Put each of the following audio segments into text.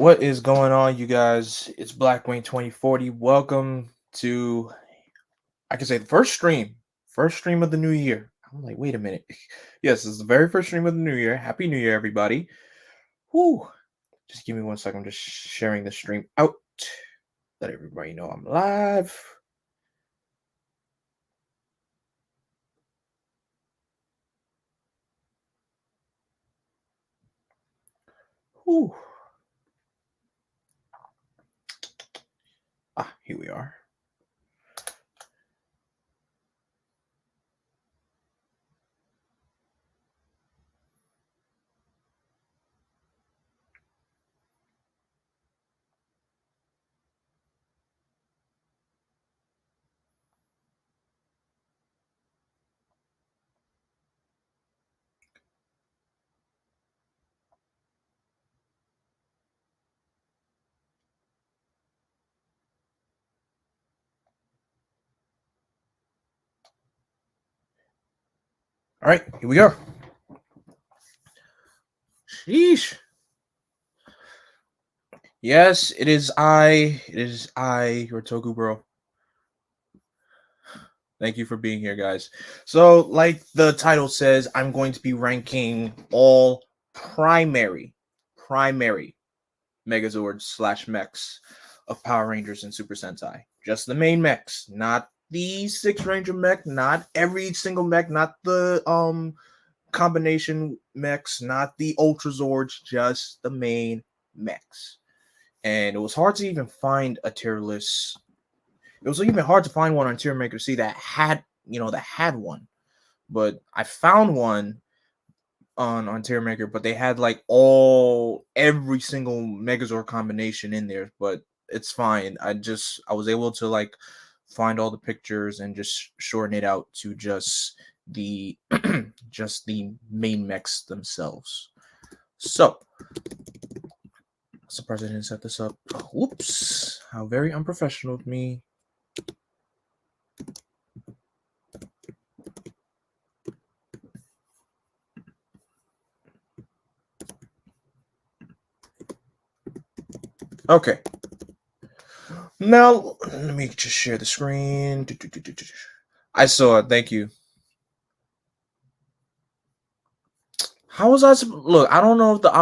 What is going on, you guys? It's Blackwing 2040. Welcome to, I can say, the first stream of the new year. I'm like, wait a minute. Yes, this is the very first stream of the new year. Happy New Year, everybody. Whoo. Just give me 1 second. I'm just sharing the stream out. Let everybody know I'm live. Whoo. Here we are. All right, here we go. Sheesh. Yes, it is I. It is I, your Toku bro. Thank you for being here, guys. So, like the title says, I'm going to be ranking all primary Megazords / mechs of Power Rangers and Super Sentai. Just the main mechs, not the Six Ranger mech, not every single mech, not the combination mechs, not the Ultra Zords, just the main mechs. And it was hard to even find a tier list. It was even hard to find one on Tier Maker C that had one. But I found one on Tier Maker, but they had like every single Megazord combination in there. But it's fine. I was able to like find all the pictures and just shorten it out to just the just the main mechs themselves. So, surprised I didn't set this up. Whoops! How very unprofessional of me. Okay. Now, let me just share the screen. I saw it. Thank you. How was I? Look, I don't know if the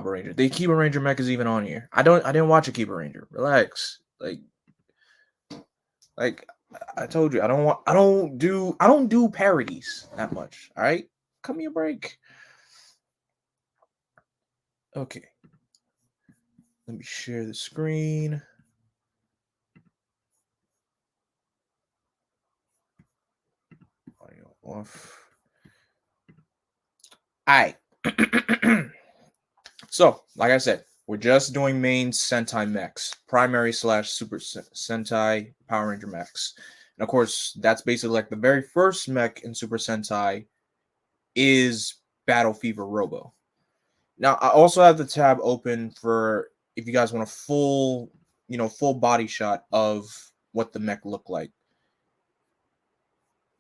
Ranger, the Kiba Ranger mech is even on here. I didn't watch a Kiba Ranger. Relax. Like I told you, I don't do parodies that much. All right, cut me a break. Okay. Let me share the screen. Audio off. All right. So, like I said, we're just doing main Sentai mechs, primary / Super Sentai Power Ranger mechs. And of course, that's basically like the very first mech in Super Sentai is Battle Fever Robo. Now, I also have the tab open for if you guys want a full body shot of what the mech looked like.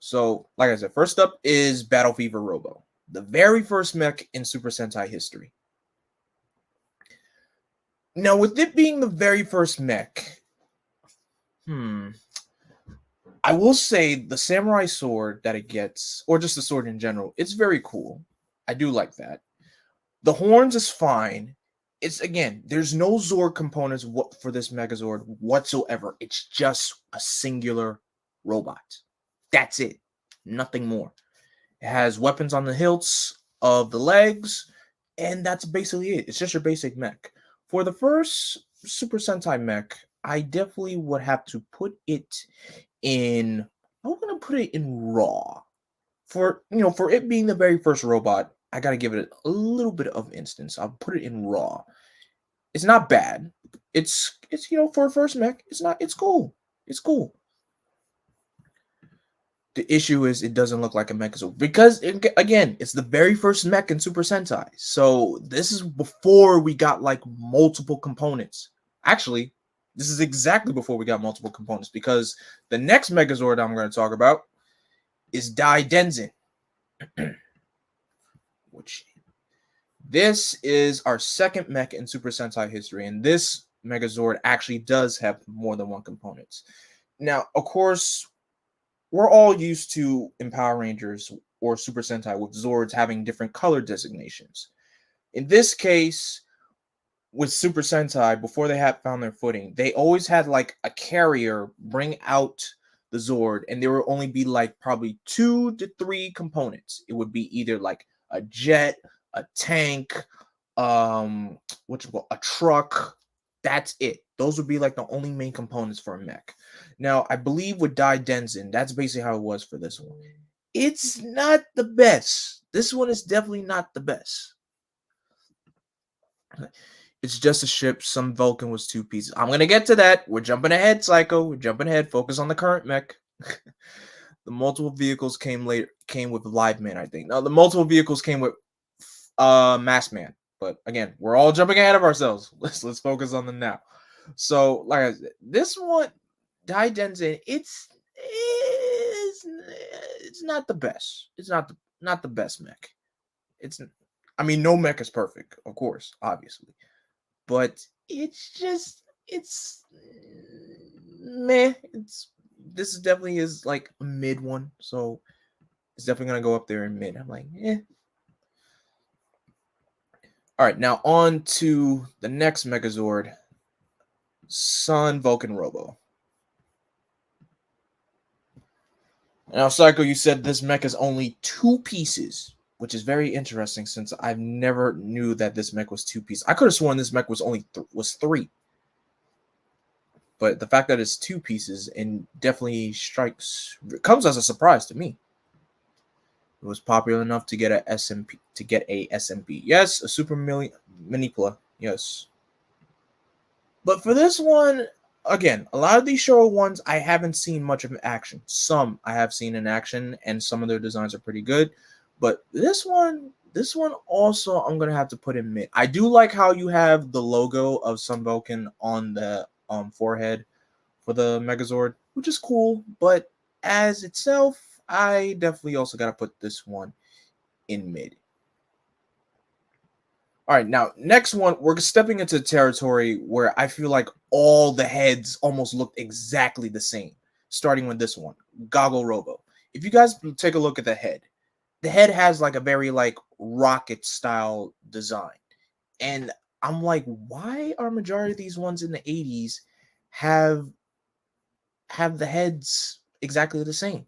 So, like I said, first up is Battle Fever Robo, the very first mech in Super Sentai history. Now, with it being the very first mech, I will say the samurai sword that it gets, or just the sword in general, it's very cool. I do like that. The horns is fine. It's, again, there's no Zord components for this Megazord whatsoever. It's just a singular robot. That's it. Nothing more. It has weapons on the hilts of the legs, and that's basically it. It's just your basic mech. For the first Super Sentai mech, I definitely would have to put it in. I'm gonna put it in raw. For it being the very first robot, I gotta give it a little bit of instance. I'll put it in raw. It's not bad. It's for a first mech, it's cool. It's cool. The issue is it doesn't look like a Megazord because again, it's the very first mech in Super Sentai. So this is before we got like multiple components. Actually, this is exactly before we got multiple components because the next Megazord I'm going to talk about is Daen, which This is our second mech in Super Sentai history, and this Megazord actually does have more than one component. Now, of course, we're all used to in Power Rangers or Super Sentai with Zords having different color designations. In this case, with Super Sentai, before they had found their footing, they always had like a carrier bring out the Zord, and there would only be like probably 2 to 3 components. It would be either like a jet, a tank, a truck. That's it. Those would be like the only main components for a mech. Now, I believe with Daen, that's basically how it was for this one. It's not the best. This one is definitely not the best. It's just a ship. Some Vulcan was 2 pieces. I'm gonna get to that. We're jumping ahead, Psycho. We're jumping ahead. Focus on the current mech. The multiple vehicles came with Live Man, I think. No, the multiple vehicles came with Massman. But again, we're all jumping ahead of ourselves. Let's focus on them now. So, like I said, this one, Daiden, it's not the best. It's not the best mech. I mean, no mech is perfect, of course, obviously. But it's meh. This is definitely is like a mid one, so it's definitely gonna go up there in mid. I'm like, eh. All right, now on to the next Megazord, Sun Vulcan Robo. Now, Psycho, you said this mech is only 2 pieces, which is very interesting since I never knew that this mech was 2 pieces. I could have sworn this mech was only was 3. But the fact that it's 2 pieces and definitely comes as a surprise to me. It was popular enough to get a SMP. Yes, a Super Manipula. Yes. But for this one, again, a lot of these Showa ones I haven't seen much of in action. Some I have seen in action, and some of their designs are pretty good. But this one also I'm gonna have to put in mid. I do like how you have the logo of Sun Vulcan on the forehead for the Megazord, which is cool. But as itself, I definitely also gotta put this one in mid. All right, now next one, we're stepping into territory where I feel like all the heads almost look exactly the same. Starting with this one, Goatgo Robo. If you guys take a look at the head has like a very like rocket style design, and I'm like, why are majority of these ones in the 80s have the heads exactly the same?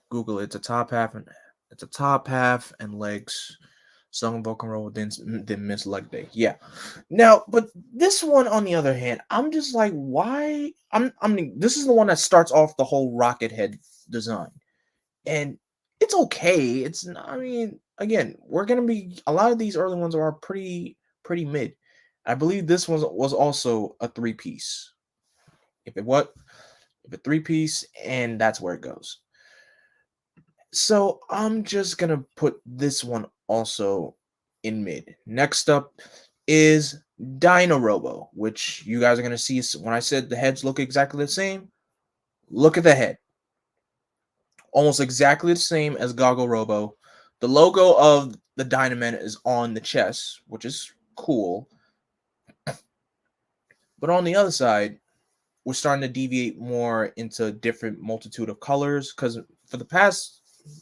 Google it. It's a top half and legs. Some Vulcan Robo then miss leg day. Yeah. Now, but this one on the other hand, I'm just like, why? I mean, this is the one that starts off the whole rocket head design, and it's okay. It's I mean, again, we're gonna be a lot of these early ones are pretty mid. I believe this one was also a 3-piece. If a 3-piece, and that's where it goes. So I'm just gonna put this one also in mid. Next up is Dino Robo, which you guys are gonna see when I said the heads look exactly the same. Look at the head. Almost exactly the same as Goatgo Robo. The logo of the Dynaman is on the chest, which is cool. But on the other side, we're starting to deviate more into different multitude of colors because for the past,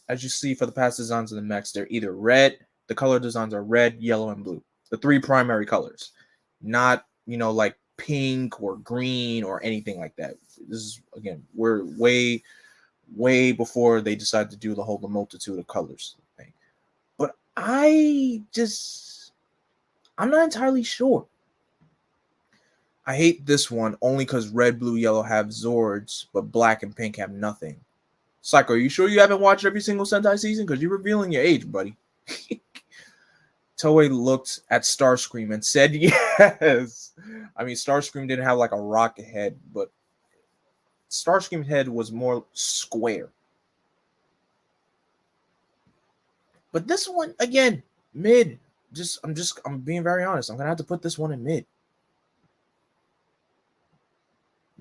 as you see for the past designs of the mechs, they're either red, the color designs are red, yellow, and blue. The 3 primary colors. Not, like pink or green or anything like that. This is, again, we're way before they decided to do the whole multitude of colors thing. But I'm not entirely sure. I hate this one only because red, blue, yellow have Zords, but black and pink have nothing. Psycho, are you sure you haven't watched every single Sentai season? Because you're revealing your age, buddy. Toei looked at Starscream and said yes. I mean, Starscream didn't have like a rocket head, but Starscream's head was more square. But this one, again, mid. I'm being very honest. I'm gonna have to put this one in mid.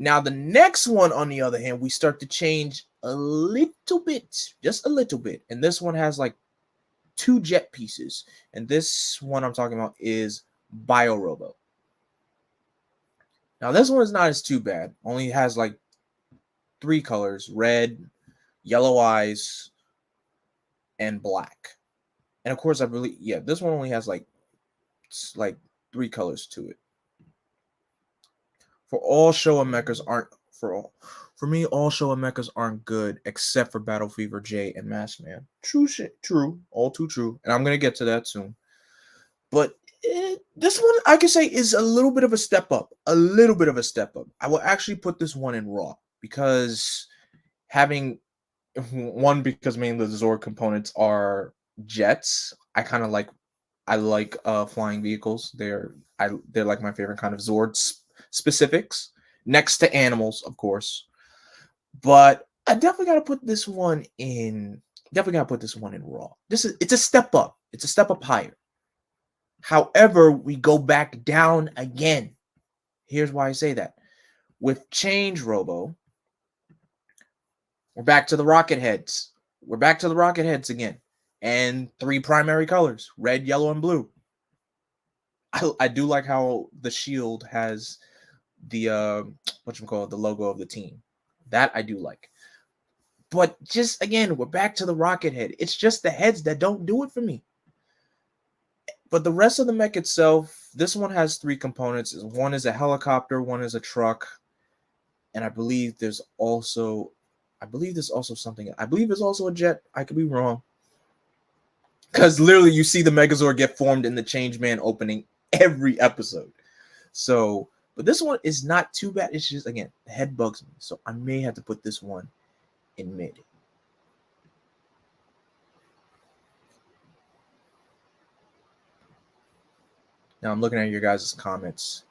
Now, the next one, on the other hand, we start to change a little bit, just a little bit. And this one has like 2 jet pieces, and this one I'm talking about is Bio Robo. Now this one is not as too bad. Only has like 3 colors: red, yellow eyes, and black. And of course, I believe this one only has like 3 colors to it. For all Showa mechas aren't for me, all Showa mechas aren't good except for Battle Fever J and Massman. True shit, true, all too true. And I'm gonna get to that soon. But this one I can say is a little bit of a step up. A little bit of a step up. I will actually put this one in Raw because having one, because mainly the Zord components are jets. I like flying vehicles. They're like my favorite kind of Zord specifics, next to animals, of course. But I definitely gotta put this one in. Definitely gotta put this one in Raw. It's a step up. It's a step up higher. However, we go back down again. Here's why I say that. With Change Robo, we're back to the rocket heads. We're back to the rocket heads again. And 3 primary colors: red, yellow, and blue. I do like how the shield has the the logo of the team. That I do like. But just again, we're back to the rocket head. It's just the heads that don't do it for me. But the rest of the mech itself, this one has 3 components. One is a helicopter, one is a truck, and I believe there's also something. I believe there's also a jet. I could be wrong. Because literally you see the Megazord get formed in the Changeman opening every episode. So, but this one is not too bad. It's just, again, the head bugs me. So I may have to put this one in mid. Now I'm looking at your guys' comments.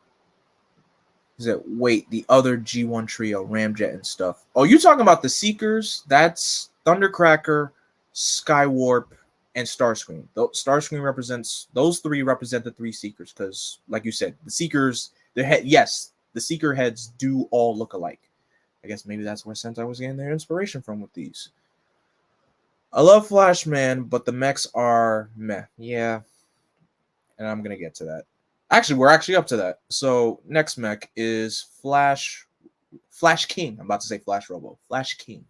Is it, wait, the other G1 trio, Ramjet and stuff. Oh, you talking about the Seekers? That's Thundercracker, Skywarp, and Starscream. Starscream represents, those 3 represent the 3 Seekers, because like you said, the Seekers, the Seeker heads do all look alike. I guess maybe that's where Sentai was getting their inspiration from with these. I love Flashman, but the mechs are meh. Yeah. And I'm gonna get to that. Actually, we're actually up to that. So next mech is Flash King. I'm about to say Flash Robo. Flash King.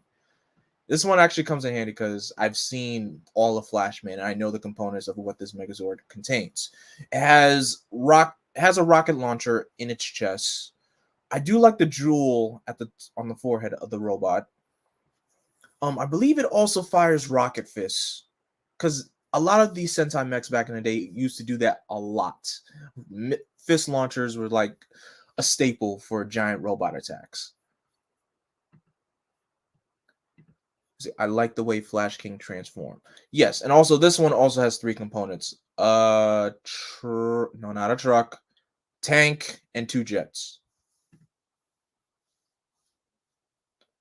This one actually comes in handy because I've seen all of Flashman and I know the components of what this Megazord contains. It has a rocket launcher in its chest. I do like the jewel on the forehead of the robot. I believe it also fires rocket fists, because a lot of these Sentai mechs back in the day used to do that a lot. Fist launchers were like a staple for giant robot attacks. See, I like the way Flash King transformed. Yes, and also this one also has 3 components. No, not a truck, tank, and 2 jets.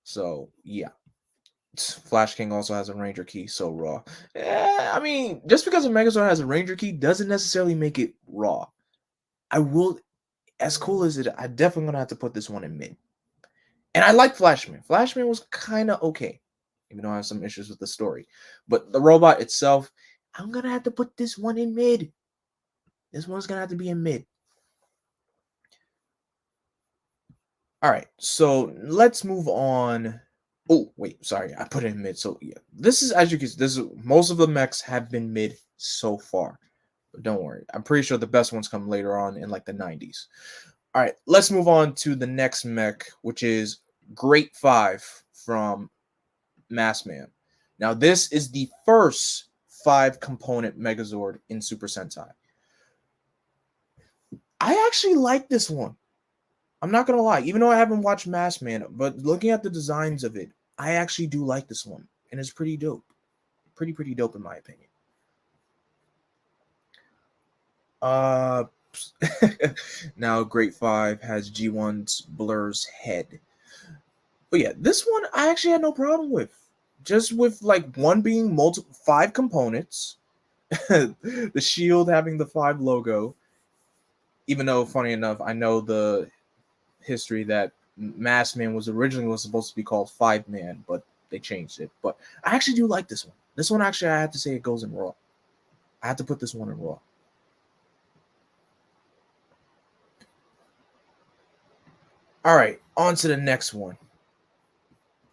So yeah. Flash King also has a Ranger key, so raw. I mean, just because a Megazord has a Ranger key doesn't necessarily make it raw. I will, as cool as it, I definitely gonna have to put this one in mid. And I like Flashman. Flashman was kind of okay, even though I have some issues with the story. But the robot itself, I'm gonna have to put this one in mid. This one's gonna have to be in mid. All right, so let's move on. Oh, wait, sorry, I put it in mid. So yeah, this is, as you can see, most of the mechs have been mid so far. But don't worry, I'm pretty sure the best ones come later on in like the 90s. All right, let's move on to the next mech, which is Great 5 from Massman. Now, this is the first 5-component Megazord in Super Sentai. I actually like this one. I'm not gonna lie, even though I haven't watched Massman, but looking at the designs of it, I actually do like this one, and it's pretty dope. Pretty dope in my opinion. Now Great 5 has G1's Blur's head. But yeah, this one I actually had no problem with. Just with like one being 5 components, the shield having the 5 logo. Even though, funny enough, I know the history that Massman was originally supposed to be called 5-Man, but they changed it. But I actually do like this one. This one actually, I have to say, it goes in raw. I had to put this one in Raw. All right, on to the next one,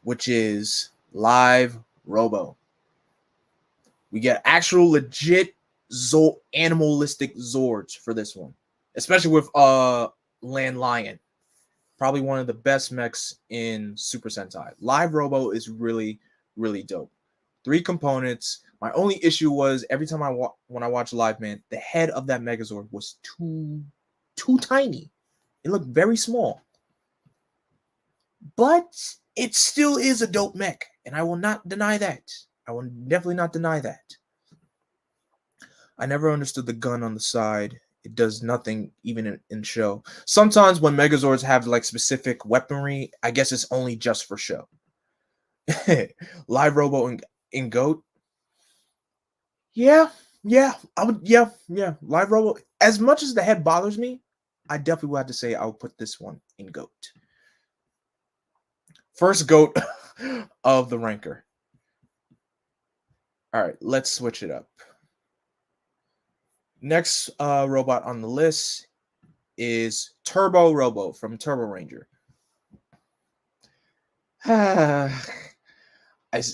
which is Live Robo. We get actual legit animalistic Zords for this one, especially with Land Lion. Probably one of the best mechs in Super Sentai. Live Robo is really, really dope. 3 components. My only issue was every time when I watched Live Man, the head of that Megazord was too tiny. It looked very small. But it still is a dope mech, and I will not deny that. I will definitely not deny that. I never understood the gun on the side. It does nothing even in show. Sometimes when Megazords have like specific weaponry, I guess it's only just for show. Live Robo in Goat. Yeah. I would. Yeah. Live Robo. As much as the head bothers me, I definitely would have to say I would put this one in Goat. First Goat of the ranker. All right, let's switch it up. Next robot on the list is Turbo Robo from Turbo Ranger.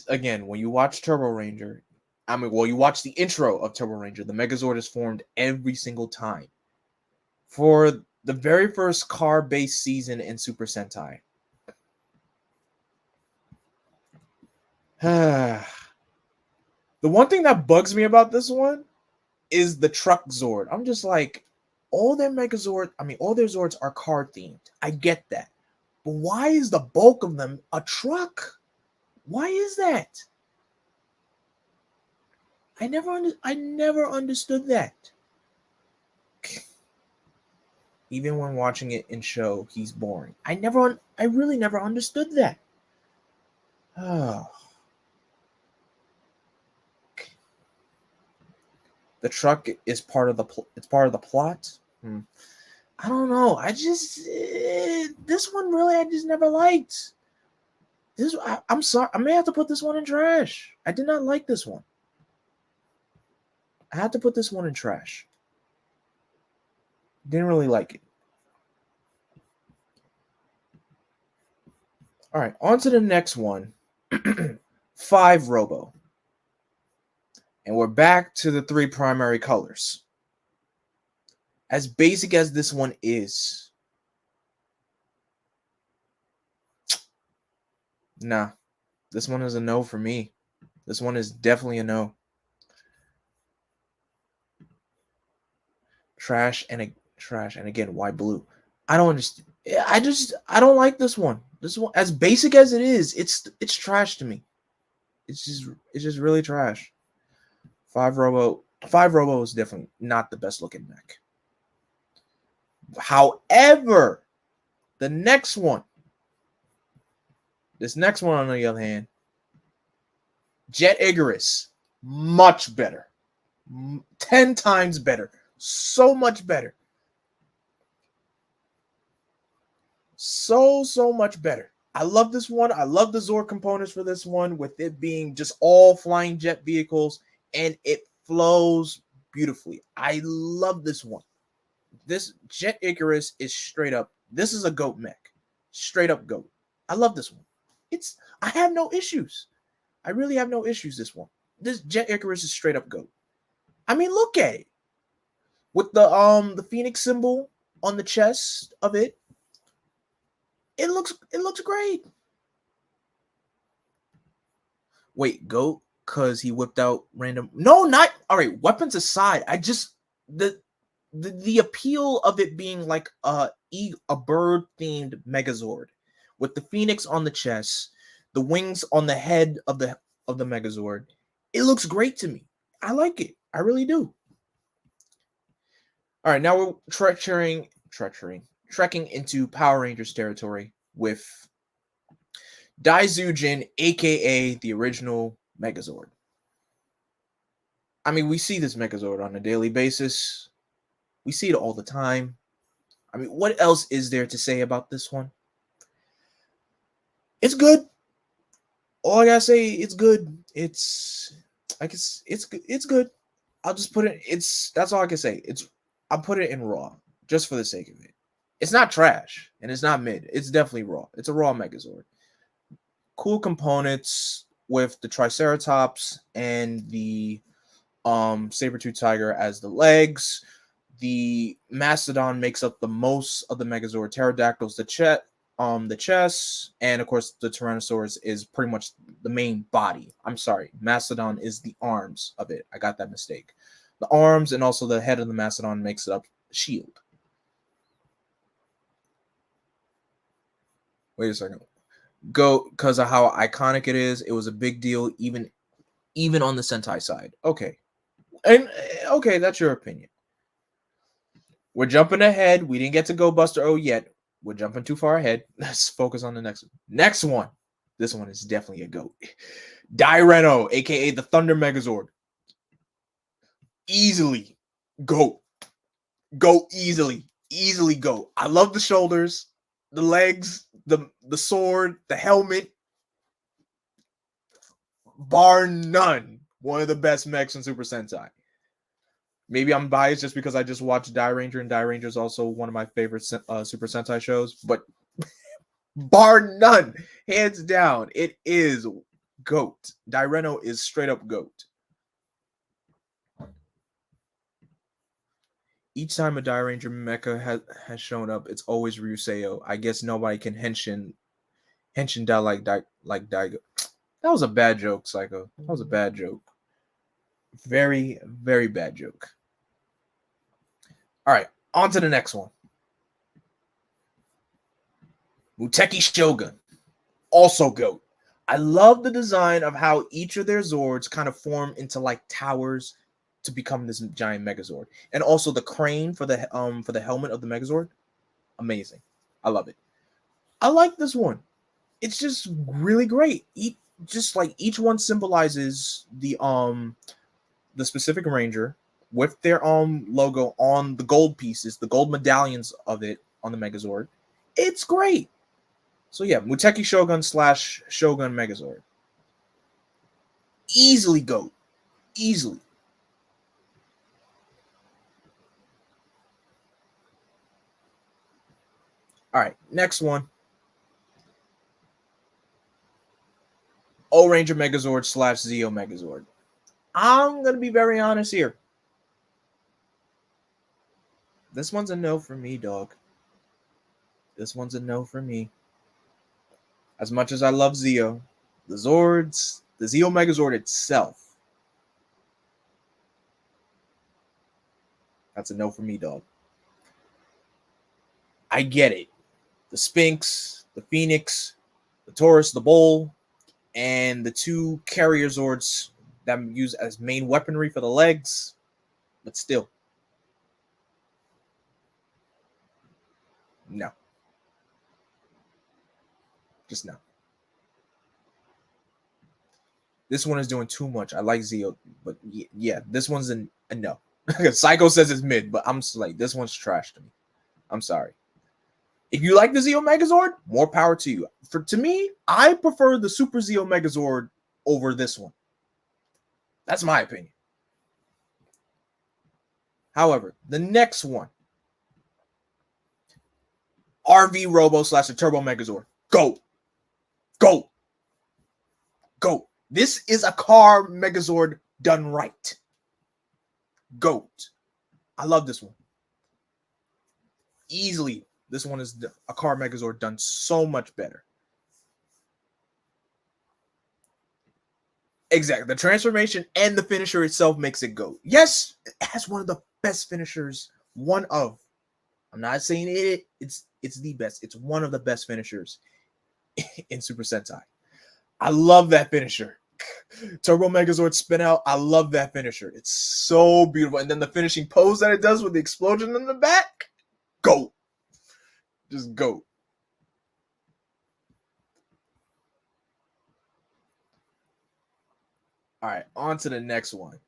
Again, when you watch Turbo Ranger, you watch the intro of Turbo Ranger, the Megazord is formed every single time. For the very first car-based season in Super Sentai. The one thing that bugs me about this one is the truck Zord. I'm just like, all their Megazords, all their Zords are car themed. I get that. But why is the bulk of them a truck? Why is that? I never understood that. Even when watching it in show, he's boring. I really never understood that. Oh. The truck is part of the plot. I don't know. This one really I just never liked. I'm sorry. I may have to put this one in trash. I did not like this one. I had to put this one in trash. Didn't really like it. All right, on to the next one. 5 Robo. And we're back to the 3 primary colors. As basic as this one is, nah, this one is a no for me. This one is definitely a no. Trash and again, why blue? I don't understand. I don't like this one. This one, as basic as it is, it's trash to me. It's just really trash. 5 Robo is definitely not the best looking mech. However, this next one on the other hand, Jet Icarus, much better. 10 times better. So much better. So much better. I love this one. I love the Zord components for this one, with it being just all flying jet vehicles, and it flows beautifully. I love this one. This Jet Icarus is straight up. This is a goat mech. Straight up goat. I love this one. I have no issues. I really have no issues this one. This Jet Icarus is straight up goat. Look at it. With the Phoenix symbol on the chest of it. It looks great. Wait, goat? Cause he whipped out random. No, not all right. Weapons aside, the appeal of it being like a bird themed Megazord with the Phoenix on the chest, the wings on the head of the Megazord. It looks great to me. I like it. I really do. All right, now we're trekking into Power Rangers territory with Daizujin, aka the original Megazord. We see this Megazord on a daily basis. We see it all the time. What else is there to say about this one? It's good. All I gotta say, it's good. It's good. I'll just put it. That's all I can say. I'll put it in raw just for the sake of it. It's not trash and it's not mid. It's definitely raw. It's a raw Megazord. Cool components with the Triceratops and the saber-tooth tiger as the legs. The Macedon makes up the most of the Megazord. Pterodactyls the chest, and of course the Tyrannosaurus is pretty much the main body. I'm sorry, Macedon is the arms of it. I got that mistake. The arms and also the head of the Macedon makes up shield. Wait a second. Go because of how iconic it is. It was a big deal, even on the Sentai side. Okay, and okay, that's your opinion. We're jumping ahead. We didn't get to Go Buster O yet. We're jumping too far ahead. Let's focus on the next one. Next one. This one is definitely a GOAT. Daen, aka the Thunder Megazord. Easily GOAT. Go easily. Easily GOAT. I love the shoulders, the legs, the sword, the helmet. Bar none. One of the best mechs in Super Sentai. Maybe I'm biased just because I just watched Die Ranger, and Die Ranger is also one of my favorite Super Sentai shows. But bar none, hands down, it is GOAT. Daen is straight up GOAT. Each time a Die Ranger mecha has shown up, it's always Ryuseo. I guess nobody can henshin down like Daigo. That was a bad joke, Psycho. That was a bad joke. Very, very bad joke. All right, on to the next one. Muteki Shogun, also GOAT. I love the design of how each of their Zords kind of form into like towers to become this giant Megazord, and also the crane for the helmet of the Megazord. Amazing, I love it. I like this one. It's just really great. Just like each one symbolizes the specific ranger with their logo on the gold pieces, the gold medallions of it on the Megazord. It's great. So yeah, Muteki Shogun / Shogun Megazord. Easily GOAT. Easily. All right, next one. O-Ranger Megazord / Zeo Megazord. I'm going to be very honest here. This one's a no for me, dog. This one's a no for me. As much as I love Zeo, the Zords, the Zeo Megazord itself, that's a no for me, dog. I get it. The Sphinx, the Phoenix, the Taurus, the Bull, and the two carrier Zords that use as main weaponry for the legs, but still. No. Just no. This one is doing too much. I like Zeo, but yeah, this one's a no. Psycho says it's mid, but I'm just like, this one's trash to me. I'm sorry. If you like the Zeo Megazord, more power to you. To me, I prefer the Super Zeo Megazord over this one. That's my opinion. However, the next one, RV Robo / the Turbo Megazord. Go. This is a car Megazord done right. GOAT. I love this one. Easily, this one is a car Megazord done so much better. Exactly. The transformation and the finisher itself makes it GOAT. Yes, it has one of the best finishers. One of. I'm not saying it's the best. It's one of the best finishers in Super Sentai. I love that finisher. Turbo Megazord spin out. I love that finisher. It's so beautiful. And then the finishing pose that it does with the explosion in the back. GOAT. Just GOAT. All right, on to the next one.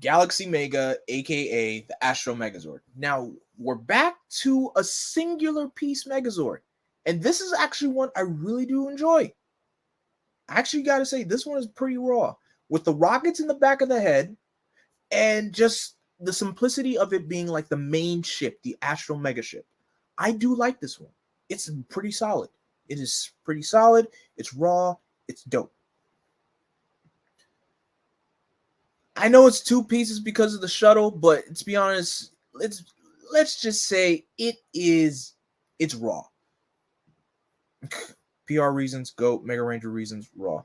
Galaxy Mega, aka the Astro Megazord. Now, we're back to a singular piece Megazord. And this is actually one I really do enjoy. I actually got to say, this one is pretty raw. With the rockets in the back of the head, and just the simplicity of it being like the main ship, the Astral Mega Ship. I do like this one. It's pretty solid. It is pretty solid. It's raw. It's dope. I know it's two pieces because of the shuttle, but to be honest, let's just say it's raw. PR reasons, GOAT, Mega Ranger reasons, raw.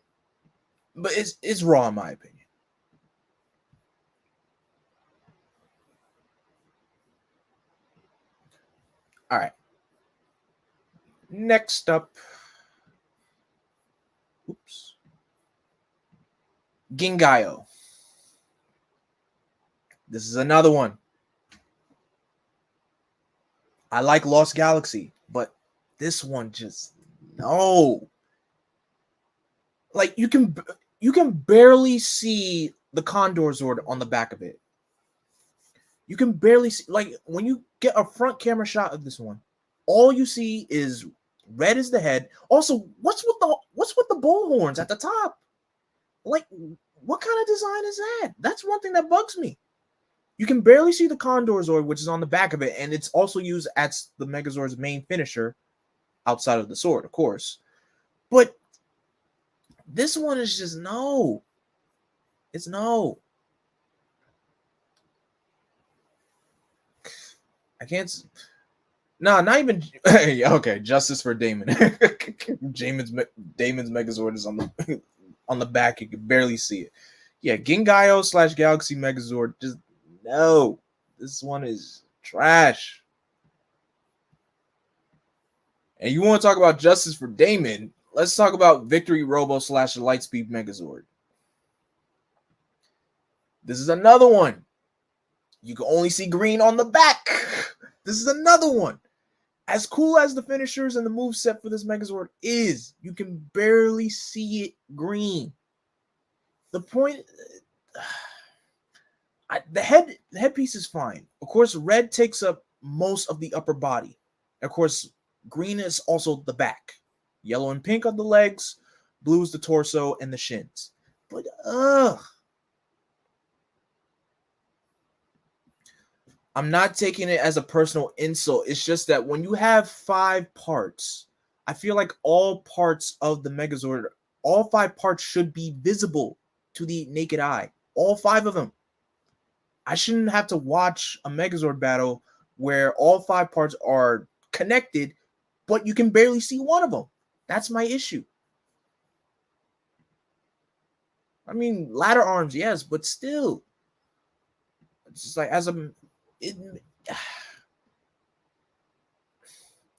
But it's raw in my opinion. All right. Next up, Gingayo. This is another one. I like Lost Galaxy, but this one just no. Like you can barely see the Condor Zord on the back of it. You can barely see, like when you get a front camera shot of this one, all you see is red is the head. Also, what's with the bull horns at the top? Like, what kind of design is that? That's one thing that bugs me. You can barely see the Condor Zord, which is on the back of it, and it's also used as the Megazord's main finisher, outside of the sword, of course. But this one is just no. It's no. I can't. No, not even. Okay, justice for Damon. Damon's Megazord is on the back. You can barely see it. Yeah, Gingayo / Galaxy Megazord. Just no. This one is trash. And you want to talk about justice for Daemon? Let's talk about Victory Robo / Lightspeed Megazord. This is another one. You can only see green on the back. This is another one. As cool as the finishers and the moveset for this Megazord is, you can barely see it green. The point... the headpiece is fine. Of course, red takes up most of the upper body. Of course, green is also the back. Yellow and pink on the legs. Blue is the torso and the shins. But, I'm not taking it as a personal insult. It's just that when you have 5 parts, I feel like all parts of the Megazord, all 5 parts should be visible to the naked eye. All 5 of them. I shouldn't have to watch a Megazord battle where all 5 parts are connected, but you can barely see one of them. That's my issue. I mean, ladder arms, yes, but still. It's just like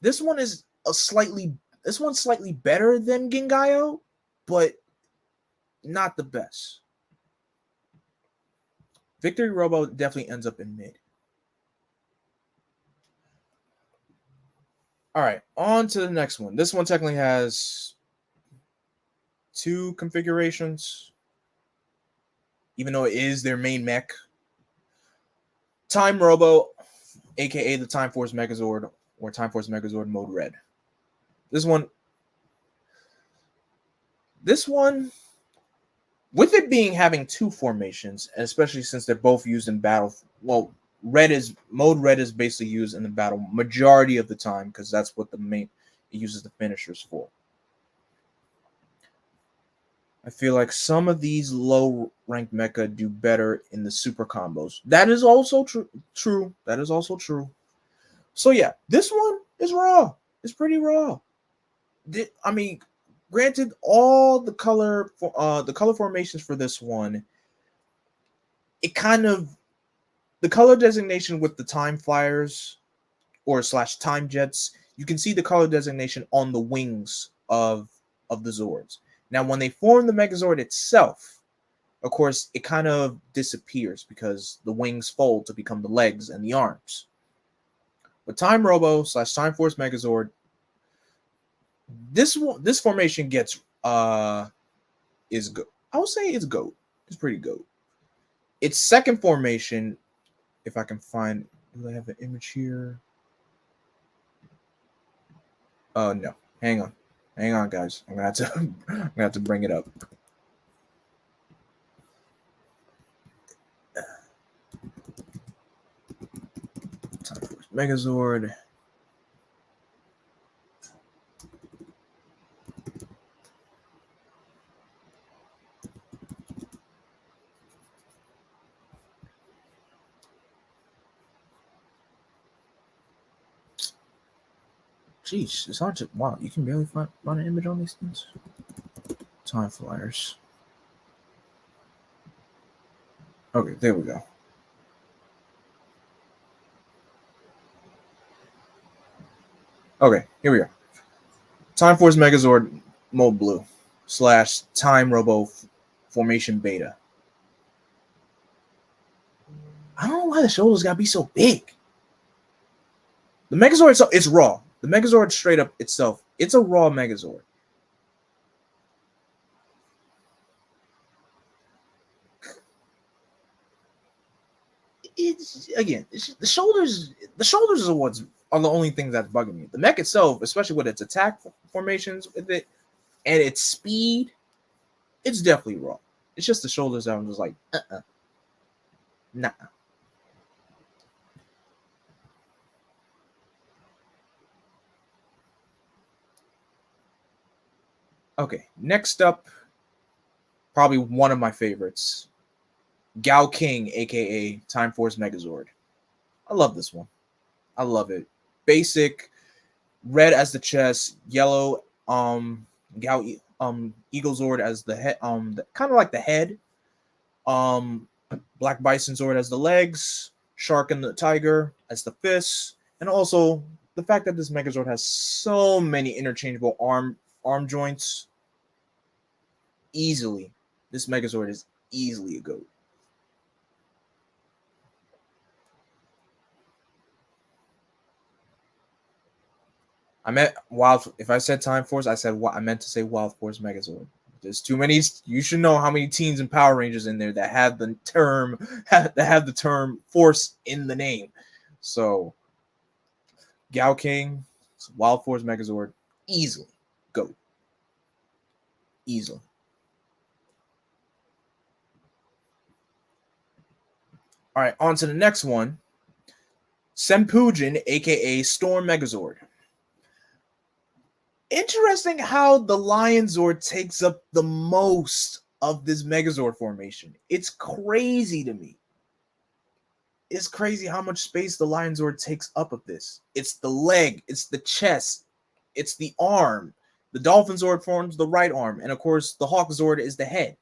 this one's slightly better than Gingayo, but not the best. Victory Robo definitely ends up in mid. All right, on to the next one. This one technically has 2 configurations, even though it is their main mech. Time Robo, aka the Time Force Megazord, or Time Force Megazord Mode Red. This one, with it having 2 formations, especially since they're both used in battle. Well, Mode Red is basically used in the battle majority of the time because that's what it uses the finishers for. I feel like some of these low-ranked mecha do better in the super combos. That is also true. That is also true. So yeah, this one is raw. It's pretty raw. I mean, granted, all the color formations for this one, the color designation with the time flyers or / time jets, you can see the color designation on the wings of the Zords. Now, when they form the Megazord itself, of course, it kind of disappears because the wings fold to become the legs and the arms. But Time Robo / Time Force Megazord, this formation gets is good. I would say it's GOAT. It's pretty GOAT. Its second formation, if I can find, do I have an image here? No. Hang on, guys. I'm gonna have to bring it up. Megazord. Jeez, it's hard to. Wow, you can barely find an image on these things. Time flyers. Okay, there we go. Okay, here we go. Time Force Megazord Mode Blue / Time Robo Formation Beta. I don't know why the shoulders gotta be so big. The Megazord itself, it's raw. The Megazord straight up itself, it's a raw Megazord. It's again, the shoulders. The shoulders are the only thing that's bugging me. The mech itself, especially with its attack formations with it and its speed, it's definitely raw. It's just the shoulders that I'm just like, nah. Okay, next up, probably one of my favorites, JooKing, aka Time Force Megazord. I love this one. I love it. Basic, red as the chest, yellow, Gao, Eagle Zord as the head, kind of like the head, Black Bison Zord as the legs, Shark and the Tiger as the fists, and also the fact that this Megazord has so many interchangeable arm joints. Easily, this Megazord is easily a GOAT. I meant Wild. If I said Time Force, I meant to say Wild Force Megazord. There's too many. You should know how many teens and Power Rangers in there that have the term Force in the name. So, JooKing, Wild Force Megazord, easily GOAT. Easily. All right, on to the next one. Sempujin, aka Storm Megazord. Interesting how the Lion Zord takes up the most of this Megazord formation. It's crazy to me. It's crazy how much space the Lion Zord takes up of this. It's the leg, it's the chest, it's the arm. The Dolphin Zord forms the right arm, and of course, the Hawk Zord is the head.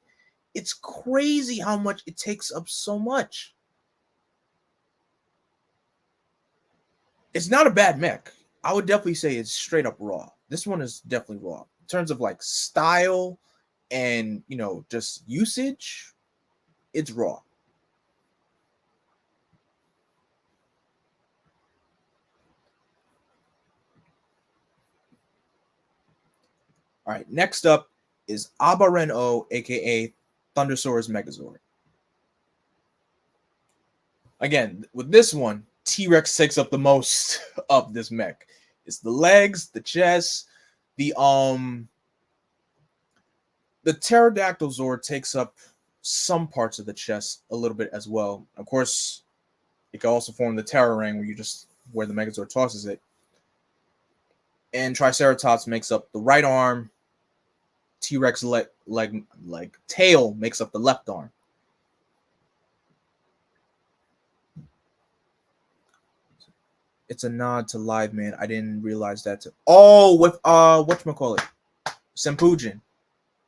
It's crazy how much it takes up so much. It's not a bad mech. I would definitely say it's straight up raw. This one is definitely raw. In terms of like style and, just usage, it's raw. All right, next up is Aaren O, aka Thundersaurus Megazord. Again, with this one, T-Rex takes up the most of this mech. It's the legs, the chest, the pterodactyl Zord takes up some parts of the chest a little bit as well. Of course, it can also form the Terror Ring where the Megazord tosses it. And Triceratops makes up the right arm. T-Rex leg tail makes up the left arm. It's a nod to Live Man. I didn't realize that. With whatchamacallit? Sempujin.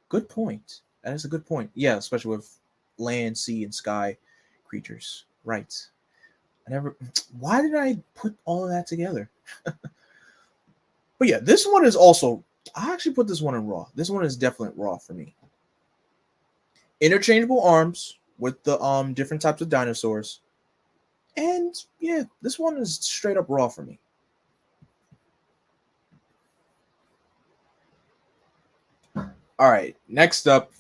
Good point. That is a good point. Yeah, especially with land, sea, and sky creatures. Right. Why did I put all of that together? But yeah, this one is also. I actually put this one in raw. This one is definitely raw for me. Interchangeable arms with the different types of dinosaurs. And yeah, this one is straight up raw for me. All right, next up,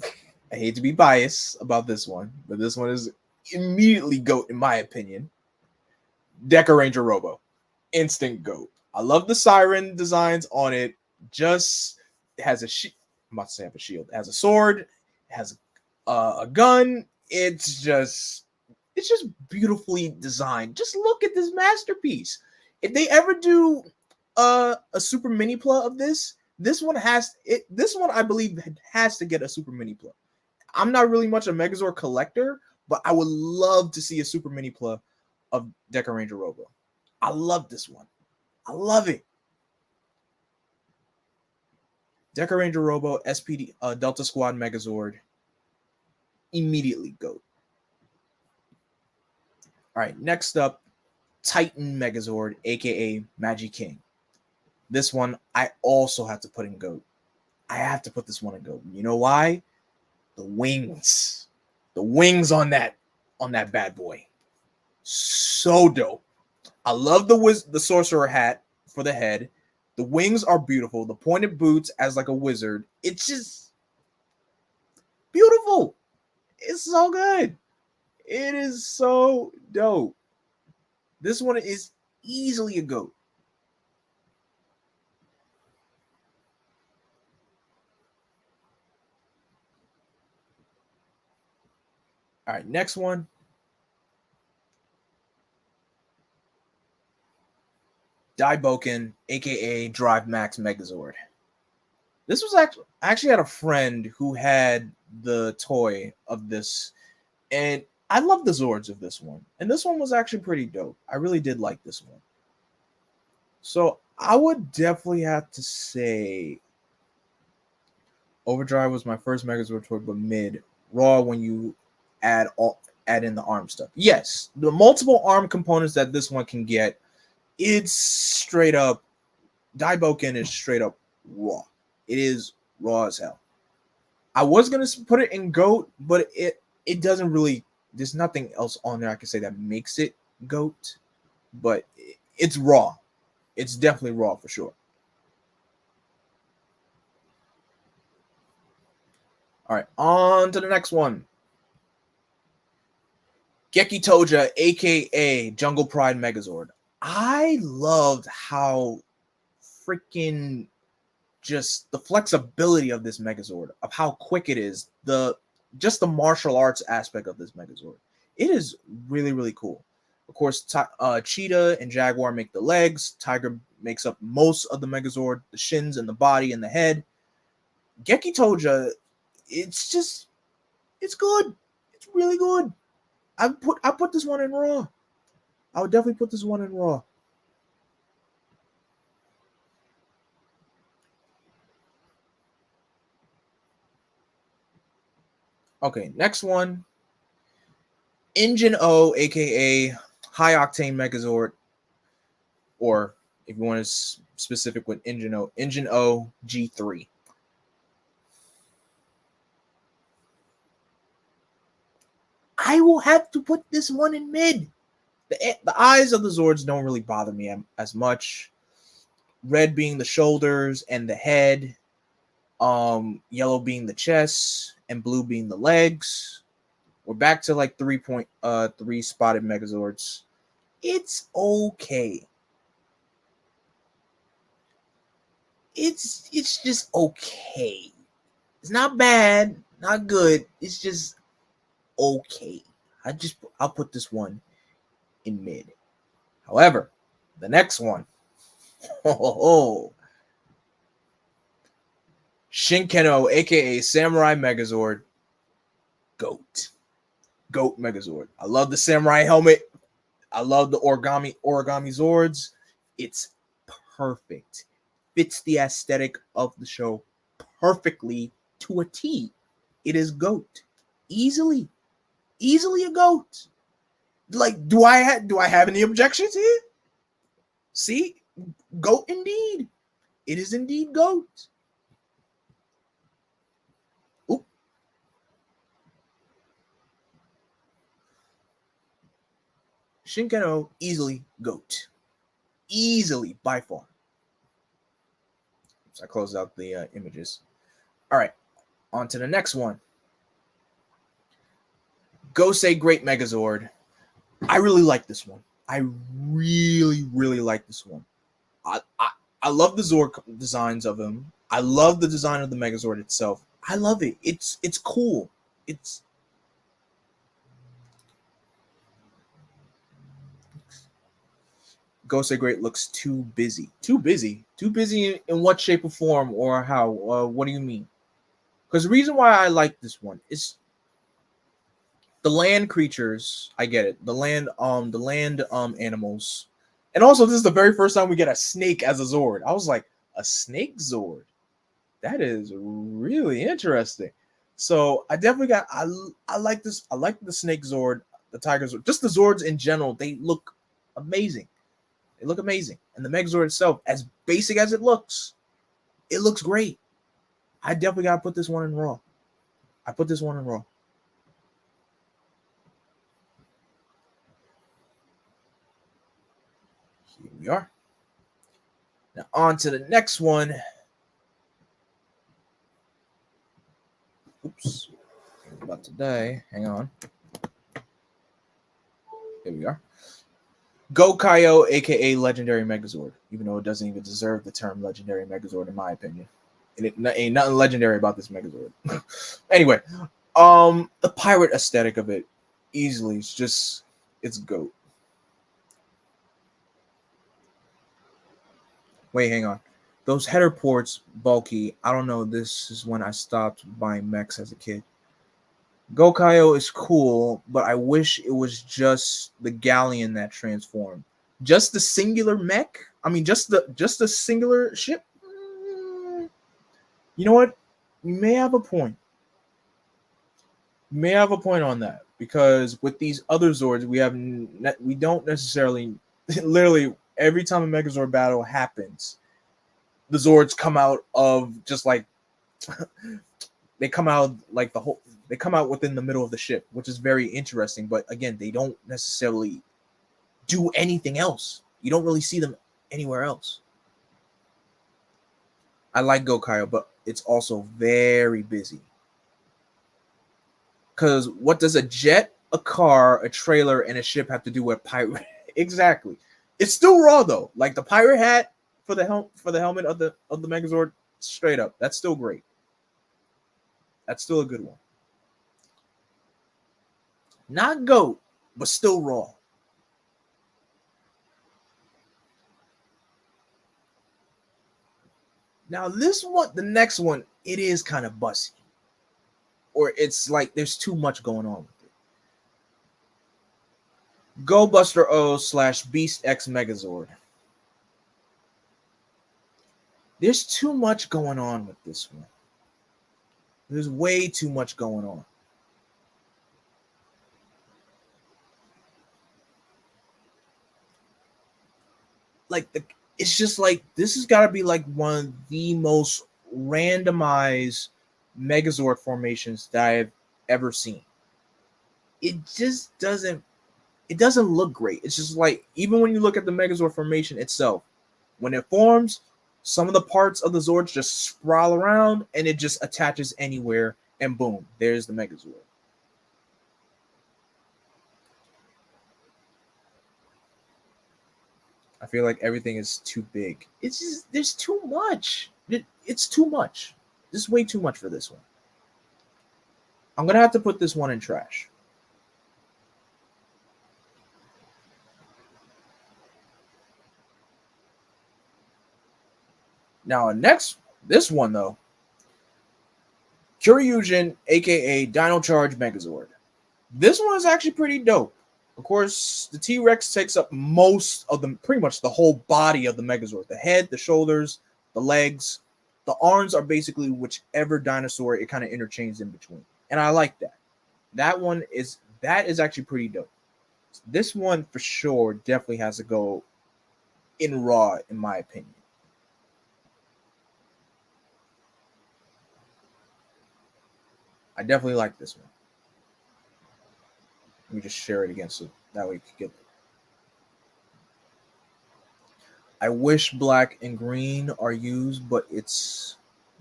I hate to be biased about this one, but this one is immediately GOAT in my opinion. Deca Ranger Robo. Instant GOAT. I love the siren designs on it. Just it has a I'm about to say have a shield. It has a sword. It has a gun. It's just beautifully designed. Just look at this masterpiece. If they ever do a super mini plot of this one this one I believe has to get a super mini plot. I'm not really much a Megazord collector, but I would love to see a super mini plot of Deca Ranger Robo. I love this one. I love it. Deca Ranger Robo, SPD, Delta Squad Megazord. Immediately GOAT. All right, next up, Titan Megazord, aka Magi King. This one I also have to put in GOAT. I have to put this one in GOAT. You know why? The wings. The wings on that bad boy. So dope. I love the sorcerer hat for the head. The wings are beautiful. The pointed boots as like a wizard. It's just beautiful. It's so good. It is so dope. This one is easily a GOAT. All right, next one. Daiboken, aka Drive Max Megazord. This was I actually had a friend who had the toy of this, and I love the Zords of this one. And this one was actually pretty dope. I really did like this one. So I would definitely have to say Overdrive was my first Megazord toy, but mid. Raw when you add in the arm stuff. Yes, the multiple arm components that this one can get, it's straight up Daiboken is straight up raw. It is raw as hell. I was gonna put it in GOAT, but it doesn't really. There's nothing else on there I can say that makes it GOAT, but it's raw. It's definitely raw for sure. All right, on to the next one. Geki Toja, aka Jungle Pride Megazord. I loved how freaking just the flexibility of this Megazord, of how quick it is, just the martial arts aspect of this Megazord. It is really, really cool. Of course, Cheetah and Jaguar make the legs. Tiger makes up most of the Megazord, the shins and the body and the head. Geki Toja, it's good. It's really good. I put this one in raw. I would definitely put this one in raw. Okay, next one. Engine O, aka High Octane Megazord, or if you want to specific with Engine O G3. I will have to put this one in mid. The eyes of the Zords don't really bother me as much. Red being the shoulders and the head, yellow being the chest, and blue being the legs. We're back to like 3.3 spotted Megazords. It's okay. It's just okay. It's not bad, not good. It's just okay. I'll put this one in mid. However, the next one, Shinkeno, aka Samurai Megazord, GOAT Megazord. I love the samurai helmet. I love the origami Zords. It's perfect. Fits the aesthetic of the show perfectly to a T. It is GOAT. Easily a GOAT. Like, do I have any objections here? See, GOAT indeed. It is indeed GOAT. Oop. Shinkeno, easily GOAT. Easily, by far. So I closed out the images. All right, on to the next one. Gosei Great Megazord. I really like this one. I really, really like this one. I love the Zord designs of him. I love the design of the Megazord itself. I love it. It's cool. It's Ghost Great looks too busy. Too busy? Too busy in what shape or form or how? What do you mean? Because the reason why I like this one is the land creatures. I get it. The land animals. And also, this is the very first time we get a snake as a Zord. I was like, a snake Zord? That is really interesting. So I definitely got I like this. I like the snake Zord, the tiger Zord, just the Zords in general. They look amazing. They look amazing. And the Megazord itself, as basic as it looks great. I definitely gotta put this one in Raw. I put this one in Raw. Here we are. Now on to the next one. Oops. I'm about to die. Hang on. Here we are. Goatgo, aka Legendary Megazord, even though it doesn't even deserve the term Legendary Megazord, in my opinion. And it ain't nothing legendary about this Megazord. Anyway, the pirate aesthetic of it, easily, it's GOAT. Wait, hang on. Those header ports, bulky. I don't know. This is when I stopped buying mechs as a kid. Goatgo is cool, but I wish it was just the galleon that transformed. Just the singular mech? I mean, just the singular ship? You know what? You may have a point. You may have a point on that, because with these other Zords, we don't necessarily literally every time a Megazord battle happens, the Zords come out of just like they come out like they come out within the middle of the ship, which is very interesting. But again, they don't necessarily do anything else. You don't really see them anywhere else. I like Goatgo, but it's also very busy. Because what does a jet, a car, a trailer, and a ship have to do with pirate? Exactly. It's still raw though. Like the pirate hat for the helmet of the Megazord, straight up. That's still great. That's still a good one. Not GOAT, but still raw. Now this one, the next one, it is kind of bussy. Or it's like there's too much going on with it. Go Buster O / Beastx Megazord. There's too much going on with this one. There's way too much going on. Like it's just like this has got to be like one of the most randomized Megazord formations that I've ever seen. It just doesn't look great. It's just like, even when you look at the Megazord formation itself, when it forms, some of the parts of the Zords just sprawl around and it just attaches anywhere, and boom, there's the Megazord. I feel like everything is too big. It's just, there's too much. It's too much. This is way too much for this one. I'm going to have to put this one in trash. Now, this one though, Krio, aka Dino Charge Megazord. This one is actually pretty dope. Of course, the T-Rex takes up pretty much the whole body of the Megazord. The head, the shoulders, the legs, the arms are basically whichever dinosaur it kind of interchanges in between. And I like that. That is actually pretty dope. This one for sure definitely has to go in Raw, in my opinion. I definitely like this one. Let me just share it again so that way you can get it. I wish black and green are used, but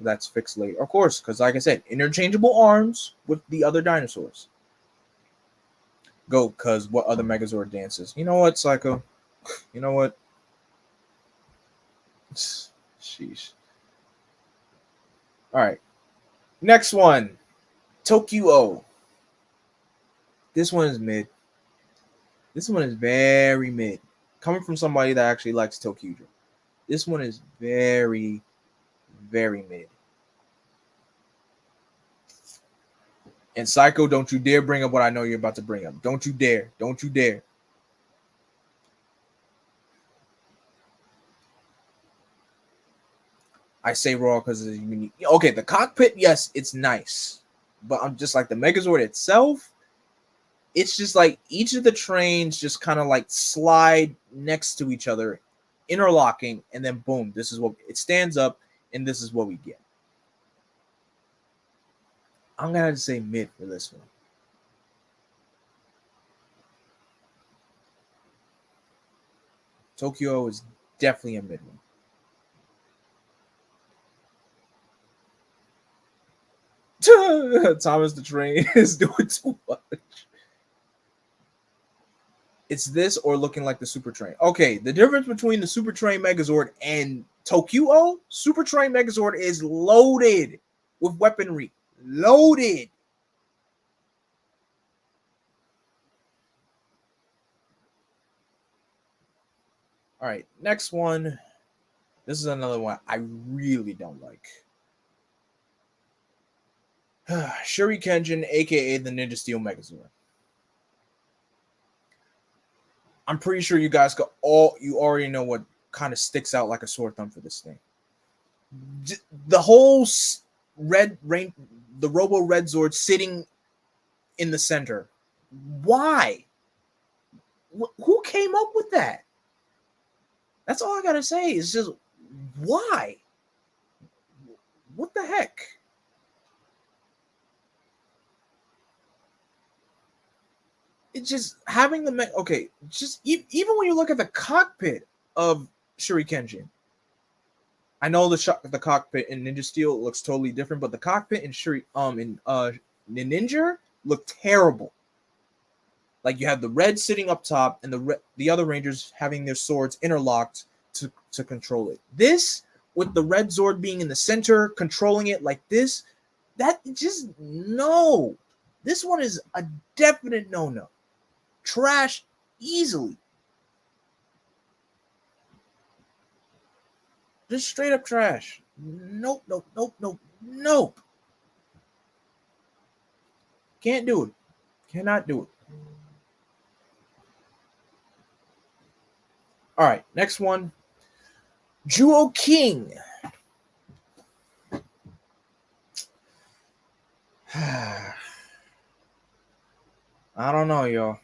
that's fixed later. Of course, because like I said, interchangeable arms with the other dinosaurs. Go, because what other Megazord dances? You know what, Psycho? You know what? Sheesh. All right. Next one. Tokyo. This one is mid. This one is very mid. coming from somebody that actually likes Tokyo, this one is very, very mid. And Psycho, don't you dare bring up what I know you're about to bring up. Don't you dare. Don't you dare. I say raw because it's unique. Okay, the cockpit, yes, it's nice. But I'm just like the Megazord itself. It's just like each of the trains just kind of like slide next to each other, interlocking, and then boom, this is what it stands up, and this is what we get. I'm gonna have to say mid for this one. Tokyo is definitely a mid one. Thomas the Train is doing too much. It's this or looking like the Super Train. Okay, the difference between the Super Train Megazord and Tokyo Super Train Megazord is loaded with weaponry. Loaded. All right, next one. This is another one I really don't like. Sherkenjin, aka the Ninja Steel Megazord. I'm pretty sure you guys you already know what kind of sticks out like a sore thumb for this thing. The whole the Robo Red Zord sitting in the center. Why? Who came up with that? That's all I gotta say. Is just why? What the heck? It's just having the just even when you look at the cockpit of Sherkenjin, I know the cockpit in Ninja Steel looks totally different, but the cockpit in Ninja look terrible. Like you have the red sitting up top and the other Rangers having their swords interlocked to control it. This with the red Zord being in the center, controlling it like this, that just no. This one is a definite no. Trash easily. Just straight up trash. Nope. Can't do it. Cannot do it. All right, next one. JooKing. I don't know, y'all.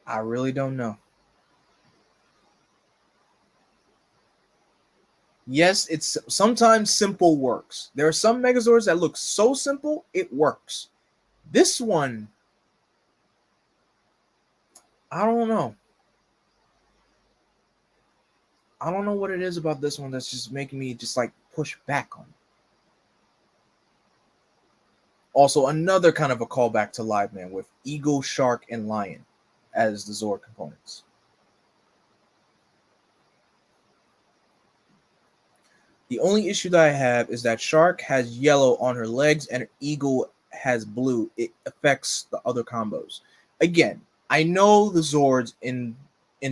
I really don't know. Yes, it's sometimes simple works. There are some Megazords that look so simple, it works. This one, I don't know. I don't know what it is about this one that's just making me just like push back on it. Also, another kind of a callback to Live Man with Eagle, Shark, and Lion as the Zord components. The only issue that I have is that Shark has yellow on her legs and Eagle has blue. It affects the other combos. Again, I know the Zords in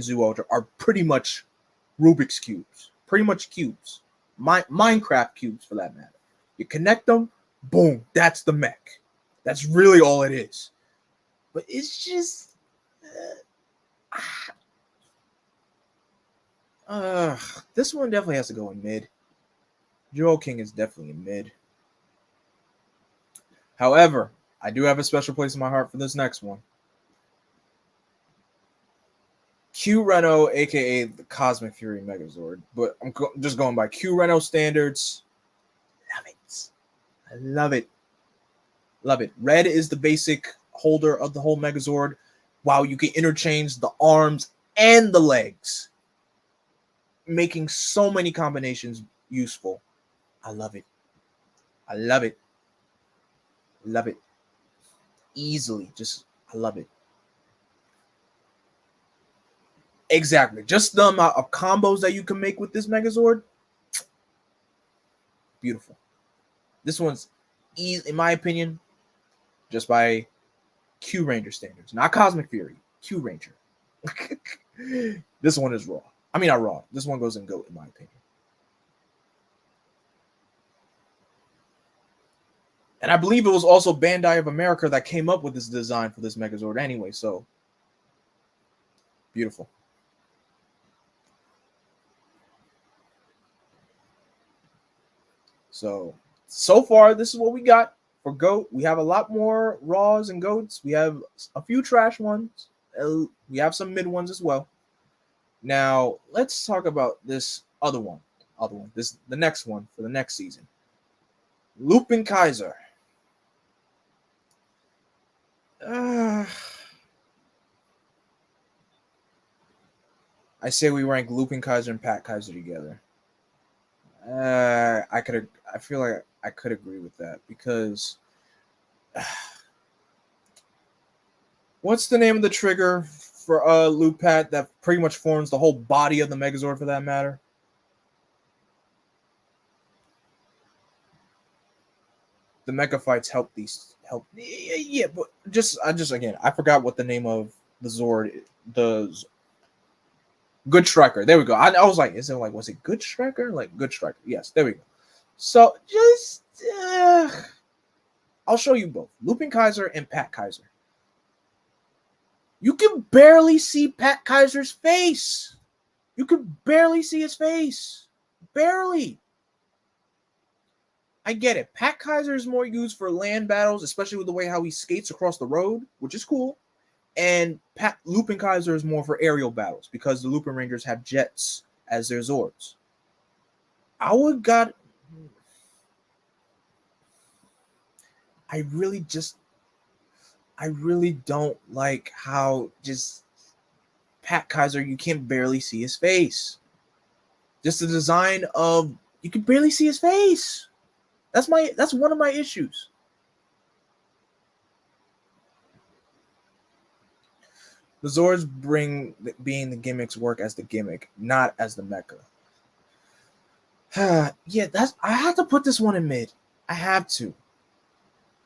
Zoo Ultra are pretty much Rubik's cubes, pretty much cubes, Minecraft cubes for that matter. You connect them, boom, that's the mech. That's really all it is. But it's just, this one definitely has to go in mid. JooKing is definitely in mid. However, I do have a special place in my heart for this next one. Q Reno, aka the Cosmic Fury Megazord, but I'm just going by Q Reno standards. Love it. I love it. Love it. Red is the basic holder of the whole Megazord. Wow, you can interchange the arms and the legs, making so many combinations useful. I love it. I love it. Love it. Easily. Just, I love it. Exactly. Just the amount of combos that you can make with this Megazord. Beautiful. This one's easy, in my opinion, just by Q Ranger standards. Not Cosmic Fury. Q Ranger. This one is raw. I mean, not raw. This one goes in GOAT, in my opinion. And I believe it was also Bandai of America that came up with this design for this Megazord anyway, so beautiful. So far, this is what we got for GOAT. We have a lot more raws and GOATs. We have a few trash ones. We have some mid ones as well. Now, let's talk about this other one. The next one for the next season. Lupin Kaiser. I say we rank Lupin Kaiser and Pat Kaiser together. I feel like I could agree with that because what's the name of the trigger for Lupat that pretty much forms the whole body of the Megazord for that matter? The Mecha Fights help. Yeah, but I forgot what the name of the Zord, the Good Striker. There we go. I was like, was it Good Striker? Like Good Striker. Yes, there we go. So just I'll show you both. Lupin Kaiser and Pat Kaiser. You can barely see Pat Kaiser's face. You can barely see his face. Barely. I get it. Pat Kaiser is more used for land battles, especially with the way how he skates across the road, which is cool. And Lupin Kaiser is more for aerial battles because the Lupin Rangers have jets as their Zords. I really don't like how just Pat Kaiser, you can barely see his face. Just the design of, you can barely see his face. That's one of my issues. The Zords bring being the gimmicks work as the gimmick, not as the mecha. Yeah, I have to put this one in mid. I have to.